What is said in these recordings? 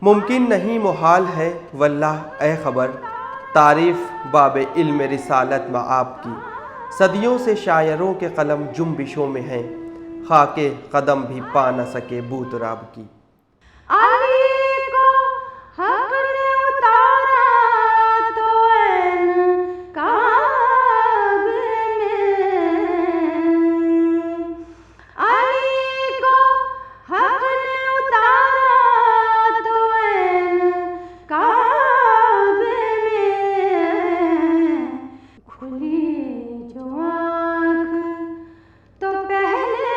ممکن نہیں محال ہے واللہ اے خبر، تعریف باب علم رسالت میں آپ کی، صدیوں سے شاعروں کے قلم جنبشوں میں ہیں، خاک قدم بھی پا نہ سکے بو تراب کی۔ علی کو حق نے اتارا تو عین کعبے میں، علی کو حق نے اتارا تو عین کعبے میں، کھلی جو آنکھ تو پہلے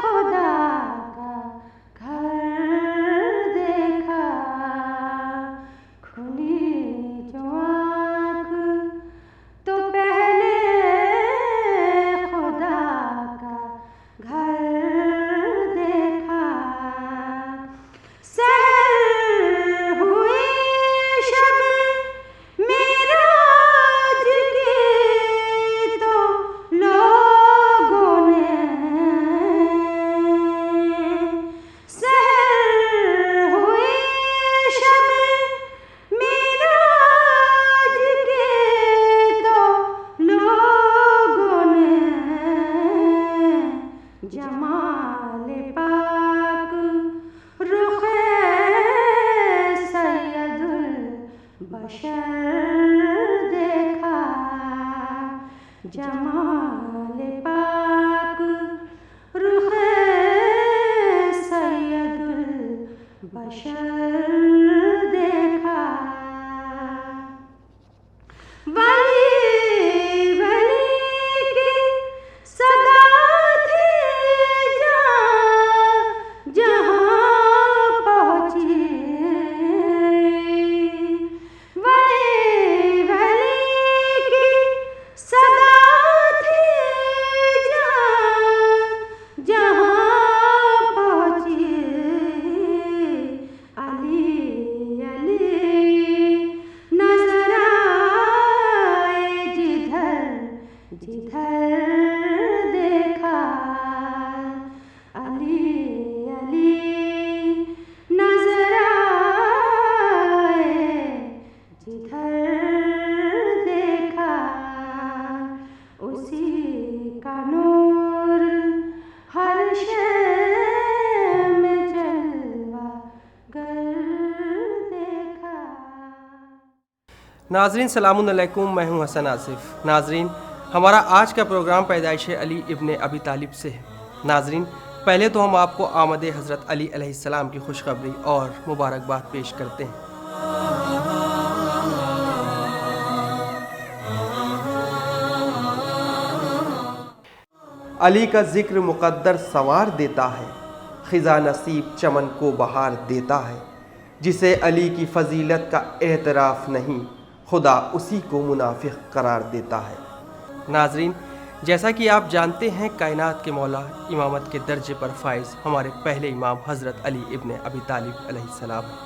خدا کا گھر دیکھا، کھلی جو آنکھ تو پہلے خدا کا گھر دیکھا، سحر ہوئی شب معراج کی تو لوگوں نے، سحر ہوئی شب معراج کی تو لوگوں نے، جمال پاک رخ سید البشر دیکھا، جمال پاک رخ سید البشر دیکھا، ولی ولی کی صدا تھی جہاں جہاں پہنچی، ولی ولی کی صدا تھی جہاں جہاں پہنچی، علی علی نظر آئے جدھر جدھر دیکھا، علی علی نظر آئے جدھر دیکھا، اسی کا نور ہر شے میں جلوہ گر دیکھا۔ ناظرین سلام علیکم، میں ہوں حسن آصف۔ ناظرین ہمارا آج کا پروگرام پیدائش علی ابن ابی طالب سے ہے۔ ناظرین پہلے تو ہم آپ کو آمد حضرت علی علیہ السلام کی خوشخبری اور مبارکباد پیش کرتے ہیں۔ علی کا ذکر مقدر سنوار دیتا ہے، خزاں نصیب چمن کو بہار دیتا ہے، جسے علی کی فضیلت کا اعتراف نہیں، خدا اسی کو منافق قرار دیتا ہے۔ ناظرین جیسا کہ آپ جانتے ہیں، کائنات کے مولا امامت کے درجے پر فائز ہمارے پہلے امام حضرت علی ابن ابی طالب علیہ السلام ہیں۔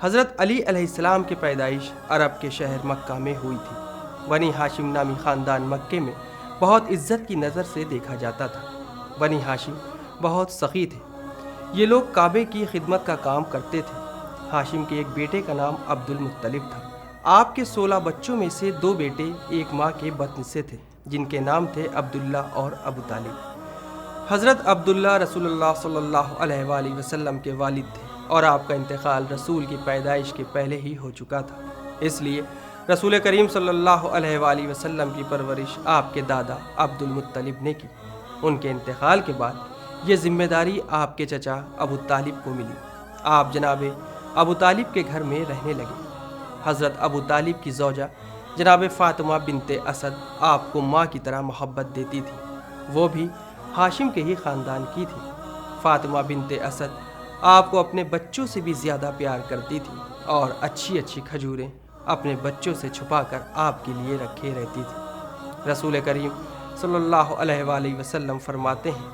حضرت علی علیہ السلام کی پیدائش عرب کے شہر مکہ میں ہوئی تھی۔ بنی ہاشم نامی خاندان مکے میں بہت عزت کی نظر سے دیکھا جاتا تھا۔ بنی ہاشم بہت سخی تھے، یہ لوگ کعبے کی خدمت کا کام کرتے تھے۔ ہاشم کے ایک بیٹے کا نام عبد المطلب تھا۔ آپ کے 16 بچوں میں سے 2 بیٹے ایک ماں کے بطن سے تھے، جن کے نام تھے عبداللہ اور ابو طالب۔ حضرت عبداللہ رسول اللہ صلی اللہ علیہ وآلہ وسلم کے والد تھے، اور آپ کا انتقال رسول کی پیدائش کے پہلے ہی ہو چکا تھا، اس لیے رسول کریم صلی اللہ علیہ وآلہ وسلم کی پرورش آپ کے دادا عبد المطلب نے کی۔ ان کے انتقال کے بعد یہ ذمہ داری آپ کے چچا ابو طالب کو ملی۔ آپ جناب ابو طالب کے گھر میں رہنے لگے۔ حضرت ابو طالب کی زوجہ جناب فاطمہ بنت اسد آپ کو ماں کی طرح محبت دیتی تھی، وہ بھی ہاشم کے ہی خاندان کی تھی۔ فاطمہ بنت اسد آپ کو اپنے بچوں سے بھی زیادہ پیار کرتی تھی، اور اچھی اچھی کھجوریں اپنے بچوں سے چھپا کر آپ کے لیے رکھے رہتی تھی۔ رسول کریم صلی اللہ علیہ وآلہ وسلم فرماتے ہیں،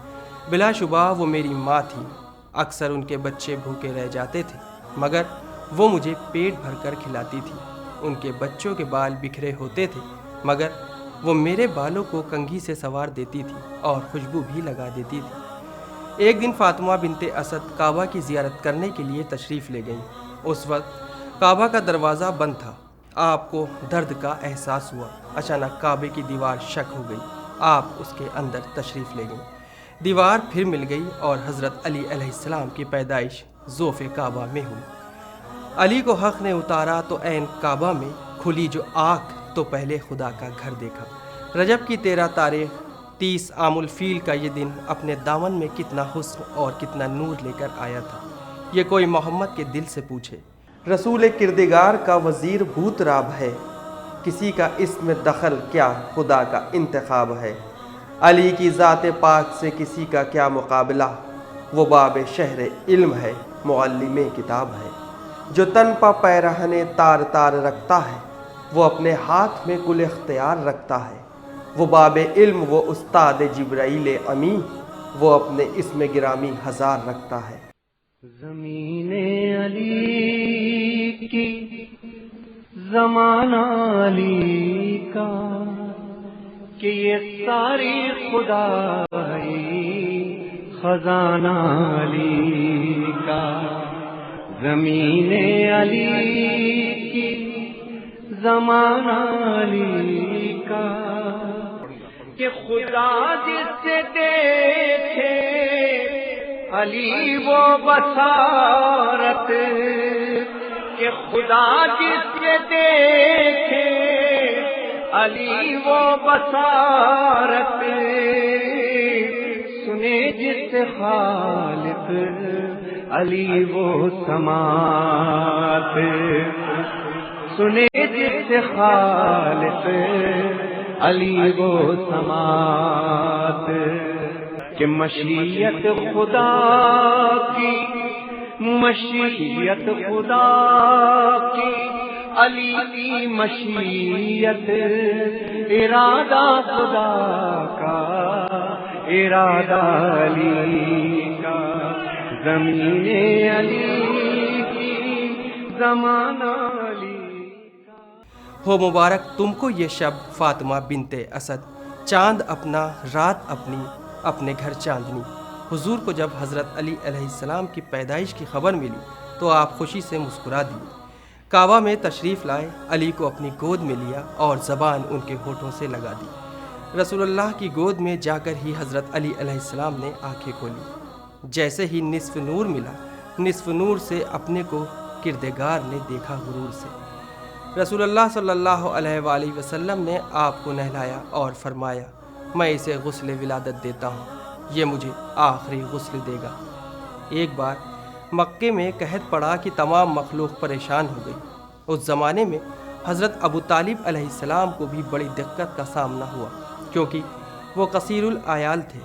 بلا شبہ وہ میری ماں تھی، اکثر ان کے بچے بھوکے رہ جاتے تھے، مگر وہ مجھے پیٹ بھر کر کھلاتی تھی۔ ان کے بچوں کے بال بکھرے ہوتے تھے، مگر وہ میرے بالوں کو کنگھی سے سنوار دیتی تھی اور خوشبو بھی لگا دیتی تھی۔ ایک دن فاطمہ بنت اسد کعبہ کی زیارت کرنے کے لیے تشریف لے گئیں۔ اس وقت کعبہ کا دروازہ بند تھا۔ آپ کو درد کا احساس ہوا۔ اچانک کعبے کی دیوار شک ہو گئی۔ آپ اس کے اندر تشریف لے گئیں۔ دیوار پھر مل گئی اور حضرت علی علیہ السلام کی پیدائش ذوف کعبہ میں ہوئی۔ علی کو حق نے اتارا تو عین کعبہ میں کھلی جو آنکھ تو پہلے خدا کا گھر دیکھا۔ رجب کی 13 تاریخ 30 عام الفیل کا یہ دن اپنے دامن میں کتنا حسن اور کتنا نور لے کر آیا تھا، یہ کوئی محمد کے دل سے پوچھے۔ رسول کردگار کا وزیر بھوت راب ہے، کسی کا اس میں دخل کیا خدا کا انتخاب ہے۔ علی کی ذات پاک سے کسی کا کیا مقابلہ، وہ باب شہر علم ہے، معلم کتاب ہے۔ جو تن پا پیرہن تار تار رکھتا ہے، وہ اپنے ہاتھ میں کل اختیار رکھتا ہے۔ وہ باب علم، وہ استاد جبرائیل امی، وہ اپنے اسم گرامی ہزار رکھتا ہے۔ زمین علی کی زمانہ علی کا کہ یہ ساری خدائی خزانہ علی کا۔ زمین علی کی زمانہ علی کا کہ خدا جس سے دیکھے علی وہ بصارت، کہ خدا جس سے دیکھے علی وہ بصارت، سنے جس سے خالق علی وہ سماعت، سنے جس سے خالق علی وہ سماعت، کہ مشیت خدا کی، مشیت خدا کی، علی کی مشیت، ارادہ خدا کا، ارادہ علی کا۔ زمین علی کی زمانہ علی کا۔ ہو مبارک تم کو یہ شب فاطمہ بنت اسد، چاند اپنا رات اپنی، اپنے گھر چاندنی۔ حضور کو جب حضرت علی علیہ السلام کی پیدائش کی خبر ملی تو آپ خوشی سے مسکرا دیے۔ کعبہ میں تشریف لائے، علی کو اپنی گود میں لیا اور زبان ان کے ہونٹوں سے لگا دی۔ رسول اللہ کی گود میں جا کر ہی حضرت علی علیہ السلام نے آنکھیں کھولی۔ جیسے ہی نصف نور ملا، نصف نور سے اپنے کو کردگار نے دیکھا غرور سے۔ رسول اللہ صلی اللہ علیہ وآلہ وسلم نے آپ کو نہلایا اور فرمایا، میں اسے غسل ولادت دیتا ہوں، یہ مجھے آخری غسل دے گا۔ ایک بار مکے میں قحط پڑا کہ تمام مخلوق پریشان ہو گئی۔ اس زمانے میں حضرت ابو طالب علیہ السلام کو بھی بڑی دقت کا سامنا ہوا، کیونکہ وہ قصیر العیال تھے۔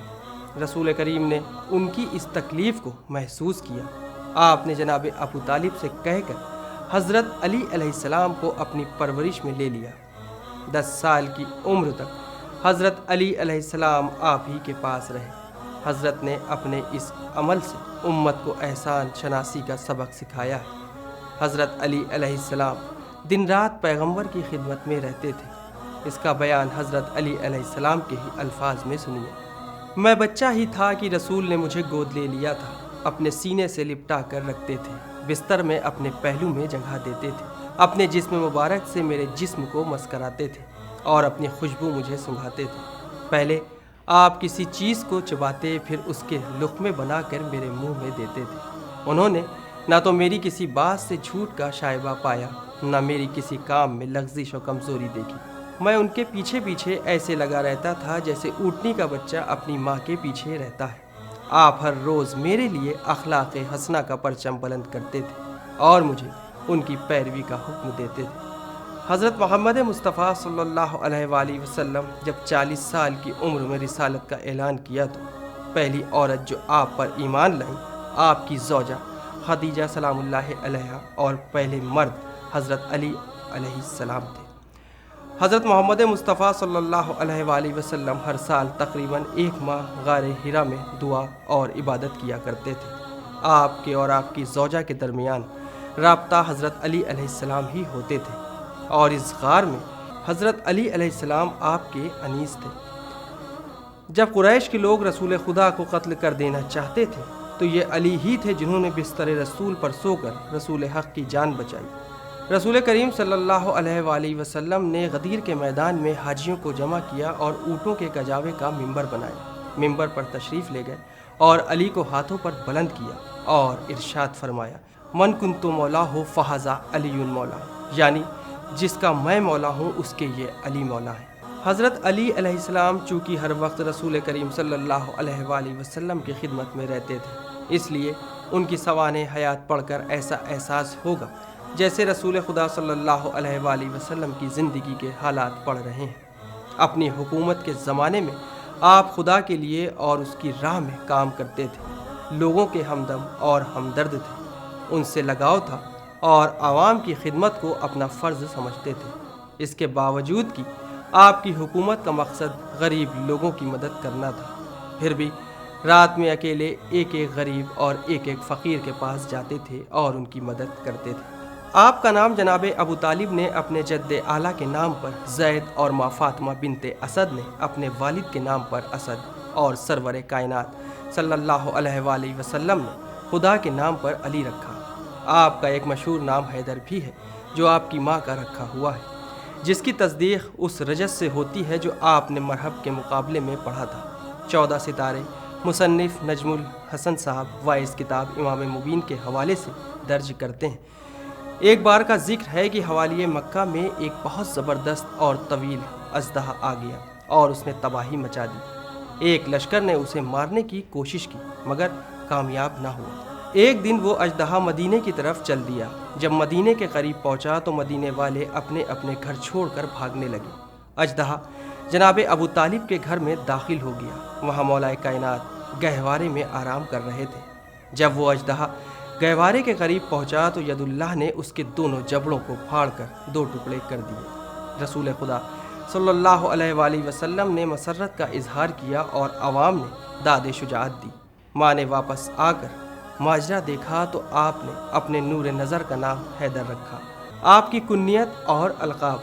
رسول کریم نے ان کی اس تکلیف کو محسوس کیا۔ آپ نے جناب ابو طالب سے کہہ کر حضرت علی علیہ السلام کو اپنی پرورش میں لے لیا۔ 10 سال کی عمر تک حضرت علی علیہ السلام آپ ہی کے پاس رہے۔ حضرت نے اپنے اس عمل سے امت کو احسان شناسی کا سبق سکھایا ہے۔ حضرت علی علیہ السلام دن رات پیغمبر کی خدمت میں رہتے تھے۔ اس کا بیان حضرت علی علیہ السلام کے ہی الفاظ میں سنیے۔ میں بچہ ہی تھا کہ رسول نے مجھے گود لے لیا تھا، اپنے سینے سے لپٹا کر رکھتے تھے، بستر میں اپنے پہلو میں جگہ دیتے تھے، اپنے جسم مبارک سے میرے جسم کو مسکراتے تھے اور اپنی خوشبو مجھے سنگھاتے تھے۔ پہلے آپ کسی چیز کو چباتے، پھر اس کے لقمے بنا کر میرے منہ میں دیتے تھے۔ انہوں نے نہ تو میری کسی بات سے جھوٹ کا شائبہ پایا، نہ میری کسی کام میں لغزش و کمزوری دیکھی۔ میں ان کے پیچھے پیچھے ایسے لگا رہتا تھا جیسے اونٹنی کا بچہ اپنی ماں کے پیچھے رہتا ہے۔ آپ ہر روز میرے لیے اخلاق حسنہ کا پرچم بلند کرتے تھے اور مجھے ان کی پیروی کا حکم دیتے تھے۔ حضرت محمد مصطفیٰ صلی اللہ علیہ وآلہ وسلم جب 40 سال کی عمر میں رسالت کا اعلان کیا تو پہلی عورت جو آپ پر ایمان لائیں آپ کی زوجہ خدیجہ سلام اللہ علیہا اور پہلے مرد حضرت علی علیہ السلام تھے۔ حضرت محمد مصطفیٰ صلی اللہ علیہ وآلہ وسلم ہر سال تقریباً 1 ماہ غار حرا میں دعا اور عبادت کیا کرتے تھے۔ آپ کے اور آپ کی زوجہ کے درمیان رابطہ حضرت علی علیہ السلام ہی ہوتے تھے، اور اس غار میں حضرت علی علیہ السلام آپ کے انیس تھے۔ جب قریش کے لوگ رسول خدا کو قتل کر دینا چاہتے تھے تو یہ علی ہی تھے جنہوں نے بستر رسول پر سو کر رسول حق کی جان بچائی۔ رسول کریم صلی اللہ علیہ وآلہ وسلم نے غدیر کے میدان میں حاجیوں کو جمع کیا اور اونٹوں کے کجاوے کا ممبر بنایا۔ ممبر پر تشریف لے گئے اور علی کو ہاتھوں پر بلند کیا اور ارشاد فرمایا، من کنت مولا ہو فہذا علی مولا، یعنی جس کا میں مولا ہوں اس کے یہ علی مولا ہے۔ حضرت علی علیہ السلام چونکہ ہر وقت رسول کریم صلی اللہ علیہ وآلہ وسلم کی خدمت میں رہتے تھے، اس لیے ان کی سوانح حیات پڑھ کر ایسا احساس ہوگا جیسے رسول خدا صلی اللہ علیہ وآلہ وسلم کی زندگی کے حالات پڑھ رہے ہیں۔ اپنی حکومت کے زمانے میں آپ خدا کے لیے اور اس کی راہ میں کام کرتے تھے، لوگوں کے ہمدم اور ہمدرد تھے، ان سے لگاؤ تھا اور عوام کی خدمت کو اپنا فرض سمجھتے تھے۔ اس کے باوجود کہ آپ کی حکومت کا مقصد غریب لوگوں کی مدد کرنا تھا، پھر بھی رات میں اکیلے ایک ایک غریب اور ایک ایک فقیر کے پاس جاتے تھے اور ان کی مدد کرتے تھے۔ آپ کا نام جناب ابو طالب نے اپنے جد اعلیٰ کے نام پر زید اور ماں فاطمہ بنت اسد نے اپنے والد کے نام پر اسد، اور سرور کائنات صلی اللہ علیہ وآلہ وسلم نے خدا کے نام پر علی رکھا۔ آپ کا ایک مشہور نام حیدر بھی ہے جو آپ کی ماں کا رکھا ہوا ہے، جس کی تصدیق اس رجس سے ہوتی ہے جو آپ نے مرحب کے مقابلے میں پڑھا تھا۔ 14 ستارے مصنف نجم الحسن صاحب وائس کتاب امام مبین کے حوالے سے درج کرتے ہیں۔ ایک بار کا ذکر ہے کہ حوالیہ مکہ میں ایک بہت زبردست اور طویل اژدہا آ گیا اور اس نے تباہی مچا دی۔ ایک لشکر نے اسے مارنے کی کوشش کی مگر کامیاب نہ ہوا۔ ایک دن وہ اژدہا مدینے کی طرف چل دیا۔ جب مدینے کے قریب پہنچا تو مدینے والے اپنے اپنے گھر چھوڑ کر بھاگنے لگے۔ اژدہا جناب ابو طالب کے گھر میں داخل ہو گیا۔ وہاں مولا کائنات گہوارے میں آرام کر رہے تھے۔ جب وہ اژدہا گہوارے کے قریب پہنچا تو ید اللہ نے اس کے دونوں جبڑوں کو پھاڑ کر 2 ٹکڑے کر دیے۔ رسول خدا صلی اللہ علیہ وآلہ وسلم نے مسرت کا اظہار کیا اور عوام نے داد شجاعت دی۔ ماں نے واپس آ کر ماجرا دیکھا تو آپ نے اپنے نور نظر کا نام حیدر رکھا۔ آپ کی کنیت اور القاب۔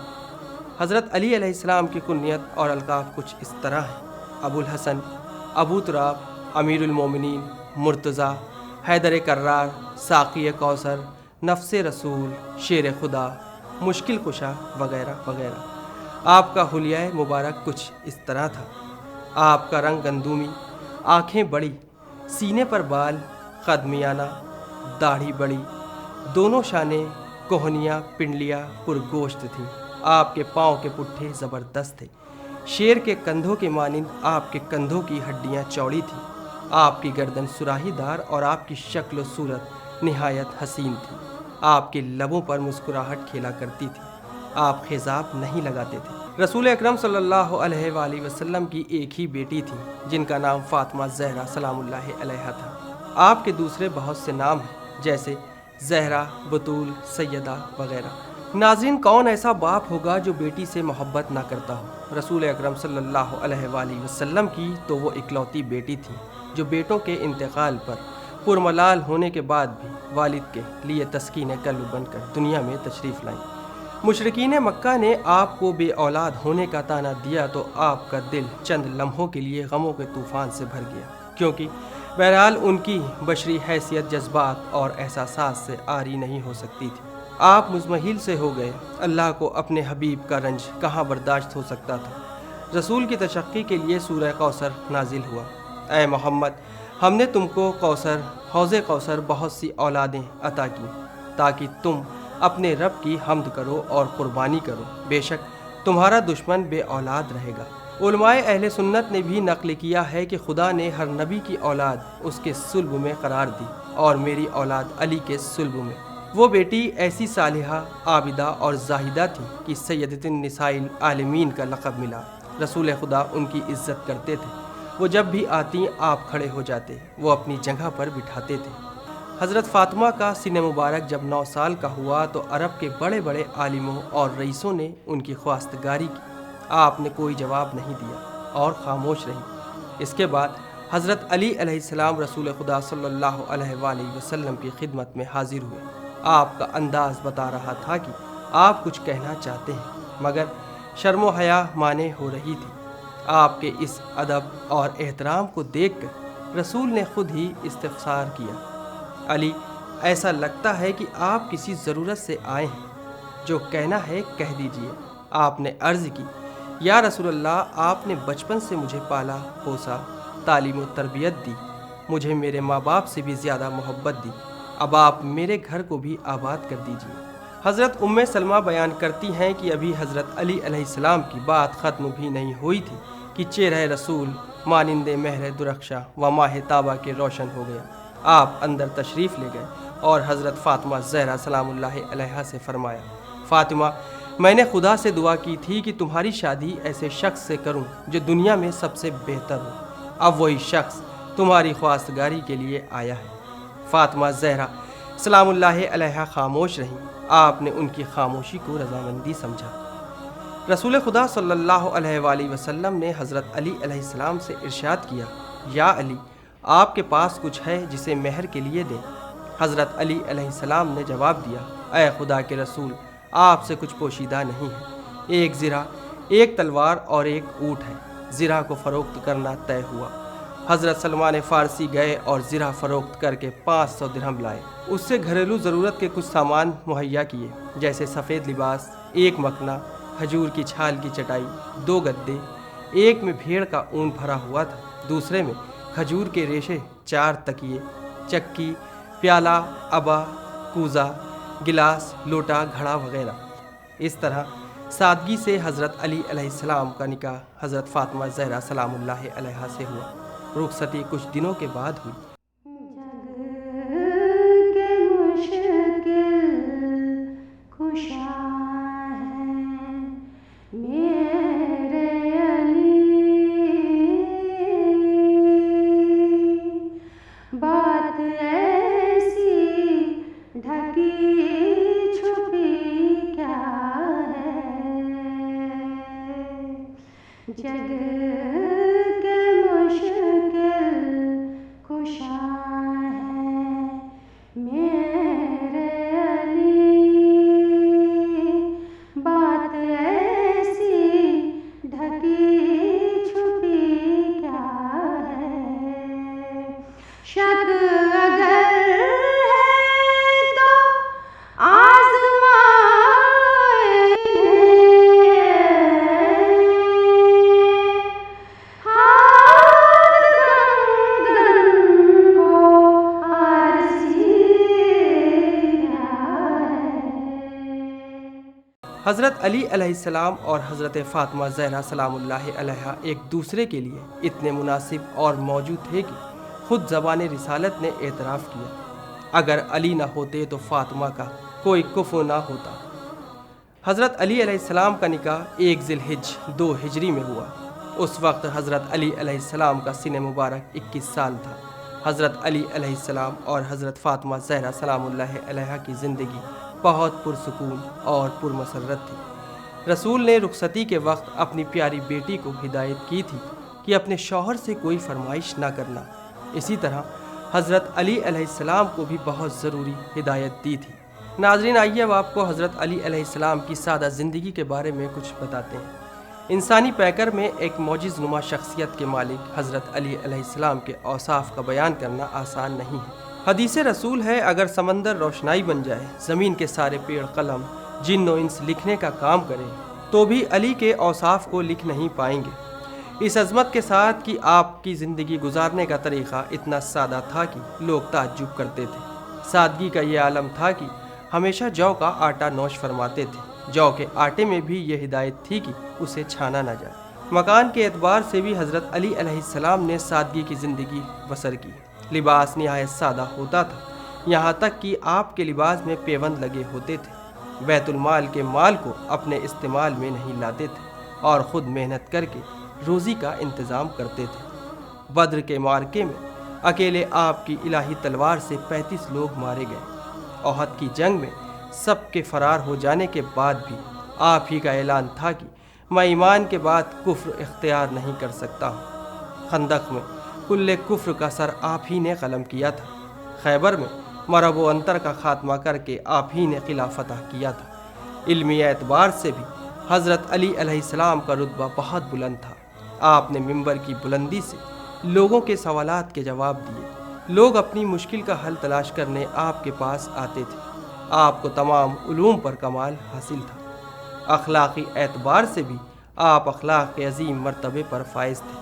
حضرت علی علیہ السلام کی کنیت اور القاب کچھ اس طرح ہیں: ابو الحسن، ابو تراب، امیر المومنین، مرتضیٰ، حیدر کرار، ساقی کوثر، نفس رسول، شیر خدا، مشکل کشا وغیرہ وغیرہ۔ آپ کا حلیہ مبارک کچھ اس طرح تھا: آپ کا رنگ گندومی، آنکھیں بڑی، سینے پر بال، قد میانہ، داڑھی بڑی، دونوں شانے کوہنیاں پنڈلیاں پرگوشت تھیں۔ آپ کے پاؤں کے پٹھے زبردست تھے، شیر کے کندھوں کے مانند آپ کے کندھوں کی ہڈیاں چوڑی تھیں۔ آپ کی گردن سراہی دار اور آپ کی شکل و صورت نہایت حسین تھی۔ آپ کے لبوں پر مسکراہٹ کھیلا کرتی تھی۔ آپ خضاب نہیں لگاتے تھے۔ رسول اکرم صلی اللہ علیہ وآلہ وسلم کی ایک ہی بیٹی تھی جن کا نام فاطمہ زہرا سلام اللہ علیہا تھا۔ آپ کے دوسرے بہت سے نام ہیں جیسے زہرا، بطول، سیدہ وغیرہ۔ ناظرین، کون ایسا باپ ہوگا جو بیٹی سے محبت نہ کرتا ہو؟ رسول اکرم صلی اللہ علیہ وآلہ وسلم کی تو وہ اکلوتی بیٹی تھی جو بیٹوں کے انتقال پر پرملال ہونے کے بعد بھی والد کے لیے تسکین قلب بن کر دنیا میں تشریف لائیں۔ مشرکین مکہ نے آپ کو بے اولاد ہونے کا طعنہ دیا تو آپ کا دل چند لمحوں کے لیے غموں کے طوفان سے بھر گیا، کیونکہ بہرحال ان کی بشری حیثیت جذبات اور احساسات سے عاری نہیں ہو سکتی تھی۔ آپ مزمحل سے ہو گئے۔ اللہ کو اپنے حبیب کا رنج کہاں برداشت ہو سکتا تھا؟ رسول کی تشقی کے لیے سورہ کوثر نازل ہوا۔ اے محمد، ہم نے تم کو کوثر، حوض کوثر بہت سی اولادیں عطا کی تاکہ تم اپنے رب کی حمد کرو اور قربانی کرو، بے شک تمہارا دشمن بے اولاد رہے گا۔ علماء اہل سنت نے بھی نقل کیا ہے کہ خدا نے ہر نبی کی اولاد اس کے صلب میں قرار دی اور میری اولاد علی کے صلب میں۔ وہ بیٹی ایسی صالحہ، عابدہ اور زاہدہ تھی کہ سیدۃ النساء العالمین کا لقب ملا۔ رسول خدا ان کی عزت کرتے تھے۔ وہ جب بھی آتی آپ کھڑے ہو جاتے، وہ اپنی جگہ پر بٹھاتے تھے۔ حضرت فاطمہ کا سن مبارک جب 9 سال کا ہوا تو عرب کے بڑے بڑے عالموں اور رئیسوں نے ان کی خواستگاری کی۔ آپ نے کوئی جواب نہیں دیا اور خاموش رہی۔ اس کے بعد حضرت علی علیہ السلام رسول خدا صلی اللہ علیہ وآلہ وسلم کی خدمت میں حاضر ہوئے۔ آپ کا انداز بتا رہا تھا کہ آپ کچھ کہنا چاہتے ہیں مگر شرم و حیا مانے ہو رہی تھی۔ آپ کے اس ادب اور احترام کو دیکھ کر رسول نے خود ہی استفسار کیا، علی ایسا لگتا ہے کہ آپ کسی ضرورت سے آئے ہیں، جو کہنا ہے کہہ دیجئے۔ آپ نے عرض کی، یا رسول اللہ، آپ نے بچپن سے مجھے پالا پوسا، تعلیم و تربیت دی، مجھے میرے ماں باپ سے بھی زیادہ محبت دی، اب آپ میرے گھر کو بھی آباد کر دیجئے۔ حضرت ام سلمہ بیان کرتی ہیں کہ ابھی حضرت علی علیہ السلام کی بات ختم بھی نہیں ہوئی تھی کہ چہرہ رسول مانند مہر درخشاں و ماہ تابہ کے روشن ہو گیا۔ آپ اندر تشریف لے گئے اور حضرت فاطمہ زہرا سلام اللہ علیہا سے فرمایا، فاطمہ، میں نے خدا سے دعا کی تھی کہ تمہاری شادی ایسے شخص سے کروں جو دنیا میں سب سے بہتر ہو، اب وہی شخص تمہاری خواستگاری کے لیے آیا ہے۔ فاطمہ زہرا سلام اللہ علیہا خاموش رہیں۔ آپ نے ان کی خاموشی کو رضامندی سمجھا۔ رسول خدا صلی اللہ علیہ وآلہ وسلم نے حضرت علی علیہ السلام سے ارشاد کیا، یا علی، آپ کے پاس کچھ ہے جسے مہر کے لیے دیں؟ حضرت علی علیہ السلام نے جواب دیا، اے خدا کے رسول، آپ سے کچھ پوشیدہ نہیں ہے، ایک زرہ، ایک تلوار اور ایک اونٹ ہے۔ زرہ کو فروخت کرنا طے ہوا۔ حضرت سلمان فارسی گئے اور زرہ فروخت کر کے 500 درہم لائے۔ اس سے گھریلو ضرورت کے کچھ سامان مہیا کیے، جیسے سفید لباس، ایک مکھنا، کھجور کی چھال کی چٹائی، 2 گدے، ایک میں بھیڑ کا اون بھرا ہوا تھا، دوسرے میں کھجور کے ریشے، 4 تکیے، چکی، پیالہ، ابا، کوزہ، گلاس، لوٹا، گھڑا وغیرہ۔ اس طرح سادگی سے حضرت علی علیہ السلام کا نکاح حضرت فاطمہ زہرا سلام اللہ علیہا سے ہوا۔ رخصتی کچھ دنوں کے بعد ہوئی۔ جگ کے مشکل کشا ہے میرے علی، بات ایسی ڈھکی چھپی کیا ہے، جگ کے مشکل کشا ہے میرے علی، بات ایسی ڈھکی چھپی کیا ہے، شک اگر ہے تو آزمائے حضرت علی علیہ السلام اور حضرت فاطمہ زہرا سلام اللہ علیہا ایک دوسرے کے لیے اتنے مناسب اور موجود تھے کہ خود زبان رسالت نے اعتراف کیا، اگر علی نہ ہوتے تو فاطمہ کا کوئی کفو نہ ہوتا۔ حضرت علی علیہ السلام کا نکاح 1 ذی الحجہ 2 ہجری میں ہوا۔ اس وقت حضرت علی علیہ السلام کا سن مبارک 21 سال تھا۔ حضرت علی علیہ السلام اور حضرت فاطمہ زہرا سلام اللہ علیہا کی زندگی بہت پرسکون اور پرمسرت تھی۔ رسول نے رخصتی کے وقت اپنی پیاری بیٹی کو ہدایت کی تھی کہ اپنے شوہر سے کوئی فرمائش نہ کرنا۔ اسی طرح حضرت علی علیہ السلام کو بھی بہت ضروری ہدایت دی تھی۔ ناظرین، آئیے اب آپ کو حضرت علی علیہ السلام کی سادہ زندگی کے بارے میں کچھ بتاتے ہیں۔ انسانی پیکر میں ایک معجز نما شخصیت کے مالک حضرت علی علیہ السلام کے اوصاف کا بیان کرنا آسان نہیں ہے۔ حدیث رسول ہے، اگر سمندر روشنائی بن جائے، زمین کے سارے پیڑ قلم، جن و انس لکھنے کا کام کرے، تو بھی علی کے اوصاف کو لکھ نہیں پائیں گے۔ اس عظمت کے ساتھ کہ آپ کی زندگی گزارنے کا طریقہ اتنا سادہ تھا کہ لوگ تعجب کرتے تھے۔ سادگی کا یہ عالم تھا کہ ہمیشہ جو کا آٹا نوش فرماتے تھے۔ جو کے آٹے میں بھی یہ ہدایت تھی کہ اسے چھانا نہ جائے۔ مکان کے اعتبار سے بھی حضرت علی علیہ السلام نے سادگی کی زندگی بسر کی۔ لباس نہایت سادہ ہوتا تھا، یہاں تک کہ آپ کے لباس میں پیوند لگے ہوتے تھے۔ بیت المال کے مال کو اپنے استعمال میں نہیں لاتے تھے اور خود محنت کر کے روزی کا انتظام کرتے تھے۔ بدر کے معرکے میں اکیلے آپ کی الہی تلوار سے 35 لوگ مارے گئے۔ احد کی جنگ میں سب کے فرار ہو جانے کے بعد بھی آپ ہی کا اعلان تھا کہ میں ایمان کے بعد کفر اختیار نہیں کر سکتا ہوں۔ خندق میں کل کفر کا سر آپ ہی نے قلم کیا تھا۔ خیبر میں مرب و انتر کا خاتمہ کر کے آپ ہی نے قلعہ فتح کیا تھا۔ علمی اعتبار سے بھی حضرت علی علیہ السلام کا رتبہ بہت بلند تھا۔ آپ نے منبر کی بلندی سے لوگوں کے سوالات کے جواب دیے۔ لوگ اپنی مشکل کا حل تلاش کرنے آپ کے پاس آتے تھے۔ آپ کو تمام علوم پر کمال حاصل تھا۔ اخلاقی اعتبار سے بھی آپ اخلاق کے عظیم مرتبے پر فائز تھے۔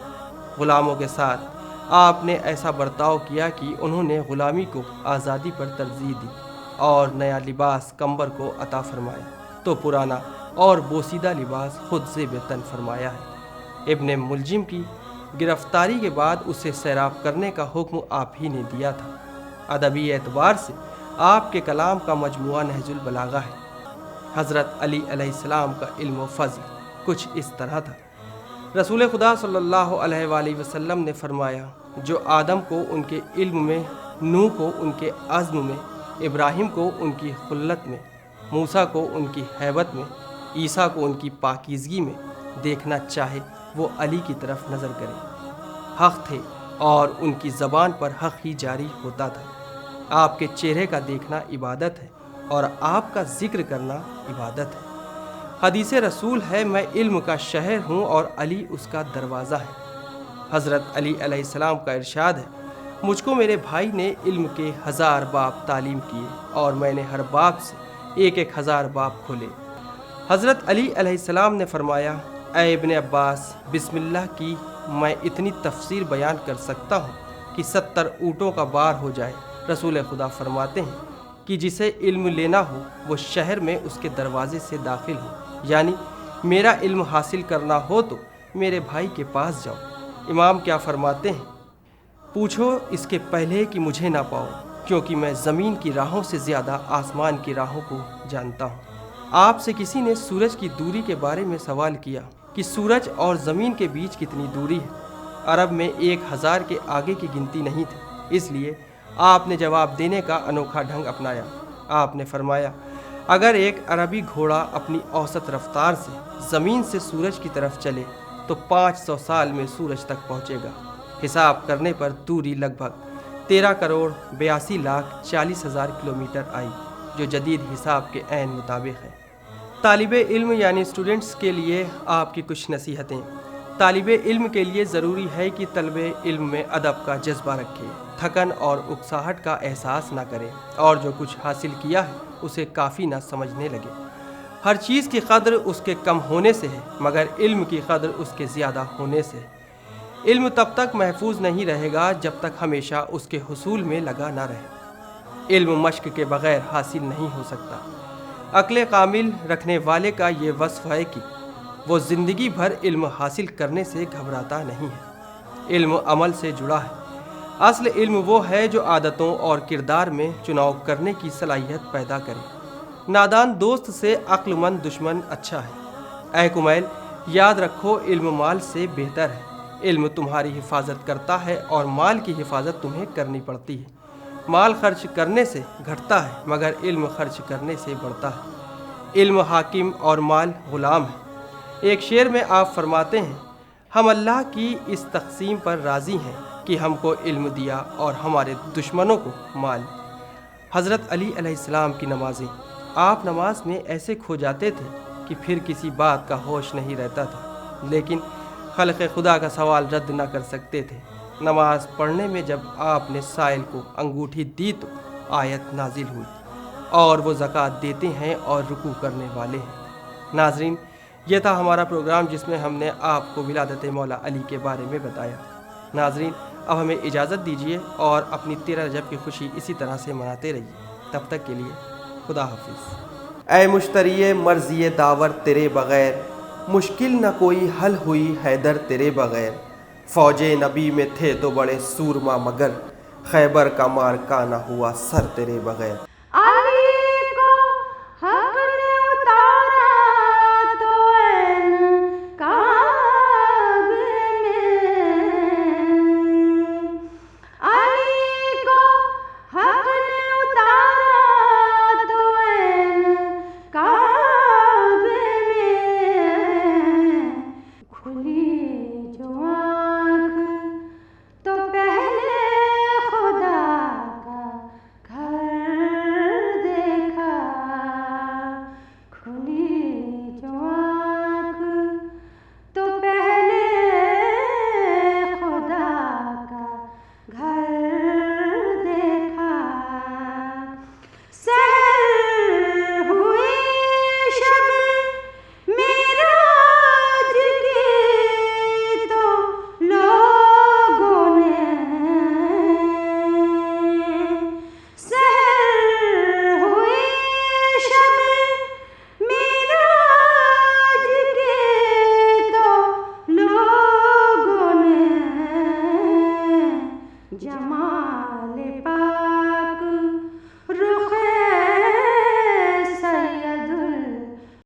غلاموں کے ساتھ آپ نے ایسا برتاؤ کیا کہ انہوں نے غلامی کو آزادی پر ترجیح دی اور نیا لباس کمبر کو عطا فرمایا تو پرانا اور بوسیدہ لباس خود سے بتن فرمایا ہے۔ ابن ملجم کی گرفتاری کے بعد اسے سیراب کرنے کا حکم آپ ہی نے دیا تھا۔ ادبی اعتبار سے آپ کے کلام کا مجموعہ نہج البلاغہ ہے۔ حضرت علی علیہ السلام کا علم و فضل کچھ اس طرح تھا۔ رسول خدا صلی اللہ علیہ وآلہ وسلم نے فرمایا، جو آدم کو ان کے علم میں، نوح کو ان کے عزم میں، ابراہیم کو ان کی خلت میں، موسیٰ کو ان کی ہیبت میں، عیسیٰ کو ان کی پاکیزگی میں دیکھنا چاہے وہ علی کی طرف نظر کرے۔ حق تھے اور ان کی زبان پر حق ہی جاری ہوتا تھا۔ آپ کے چہرے کا دیکھنا عبادت ہے اور آپ کا ذکر کرنا عبادت ہے۔ حدیث رسول ہے، میں علم کا شہر ہوں اور علی اس کا دروازہ ہے۔ حضرت علی علیہ السلام کا ارشاد ہے، مجھ کو میرے بھائی نے علم کے 1000 باب تعلیم کیے اور میں نے ہر باب سے 1000 باب کھولے۔ حضرت علی علیہ السلام نے فرمایا، اے ابن عباس، بسم اللہ کی میں اتنی تفسیر بیان کر سکتا ہوں کہ 70 اونٹوں کا بار ہو جائے۔ رسول خدا فرماتے ہیں کہ جسے علم لینا ہو وہ شہر میں اس کے دروازے سے داخل ہو، یعنی میرا علم حاصل کرنا ہو تو میرے بھائی کے پاس جاؤ۔ امام کیا فرماتے ہیں، پوچھو اس کے پہلے کہ مجھے نہ پاؤ، کیونکہ میں زمین کی راہوں سے زیادہ آسمان کی راہوں کو جانتا ہوں۔ آپ سے کسی نے سورج کی دوری کے بارے میں سوال کیا کہ سورج اور زمین کے بیچ کتنی دوری ہے؟ عرب میں 1000 کے آگے کی گنتی نہیں تھی، اس لیے آپ نے جواب دینے کا انوکھا ڈھنگ اپنایا۔ آپ نے فرمایا، اگر ایک عربی گھوڑا اپنی اوسط رفتار سے زمین سے سورج کی طرف چلے تو 500 سال میں سورج تک پہنچے گا۔ حساب کرنے پر دوری لگ بھگ 13,82,40,000 کلومیٹر آئی، جو جدید حساب کے عین مطابق ہے۔ طالب علم یعنی اسٹوڈنٹس کے لیے آپ کی کچھ نصیحتیں۔ طالب علم کے لیے ضروری ہے کہ طلب علم میں ادب کا جذبہ رکھے، تھکن اور اکساہٹ کا احساس نہ کرے اور جو کچھ حاصل کیا ہے اسے کافی نہ سمجھنے لگے۔ ہر چیز کی قدر اس کے کم ہونے سے ہے، مگر علم کی قدر اس کے زیادہ ہونے سے ہے۔ علم تب تک محفوظ نہیں رہے گا جب تک ہمیشہ اس کے حصول میں لگا نہ رہے۔ علم مشق کے بغیر حاصل نہیں ہو سکتا۔ عقل کامل رکھنے والے کا یہ وصف ہے کہ وہ زندگی بھر علم حاصل کرنے سے گھبراتا نہیں ہے۔ علم عمل سے جڑا ہے۔ اصل علم وہ ہے جو عادتوں اور کردار میں چناؤ کرنے کی صلاحیت پیدا کرے۔ نادان دوست سے عقل مند دشمن اچھا ہے۔ اے کمیل، یاد رکھو علم مال سے بہتر ہے۔ علم تمہاری حفاظت کرتا ہے اور مال کی حفاظت تمہیں کرنی پڑتی ہے۔ مال خرچ کرنے سے گھٹتا ہے مگر علم خرچ کرنے سے بڑھتا ہے۔ علم حاکم اور مال غلام ہے۔ ایک شعر میں آپ فرماتے ہیں، ہم اللہ کی اس تقسیم پر راضی ہیں کہ ہم کو علم دیا اور ہمارے دشمنوں کو مال۔ حضرت علی علیہ السلام کی نمازیں، آپ نماز میں ایسے کھو جاتے تھے کہ پھر کسی بات کا ہوش نہیں رہتا تھا، لیکن خلق خدا کا سوال رد نہ کر سکتے تھے۔ نماز پڑھنے میں جب آپ نے سائل کو انگوٹھی دی تو آیت نازل ہوئی، اور وہ زکوٰۃ دیتے ہیں اور رکوع کرنے والے ہیں۔ ناظرین، یہ تھا ہمارا پروگرام جس میں ہم نے آپ کو ولادت مولا علی کے بارے میں بتایا۔ ناظرین، اب ہمیں اجازت دیجیے اور اپنی 13 رجب کی خوشی اسی طرح سے مناتے رہیے۔ تب تک کے لیے خدا حافظ۔ اے مشتری مرضی داور تیرے بغیر، مشکل نہ کوئی حل ہوئی حیدر تیرے بغیر۔ فوج نبی میں تھے تو بڑے سورما مگر، خیبر کا مارکا نہ ہوا سر تیرے بغیر۔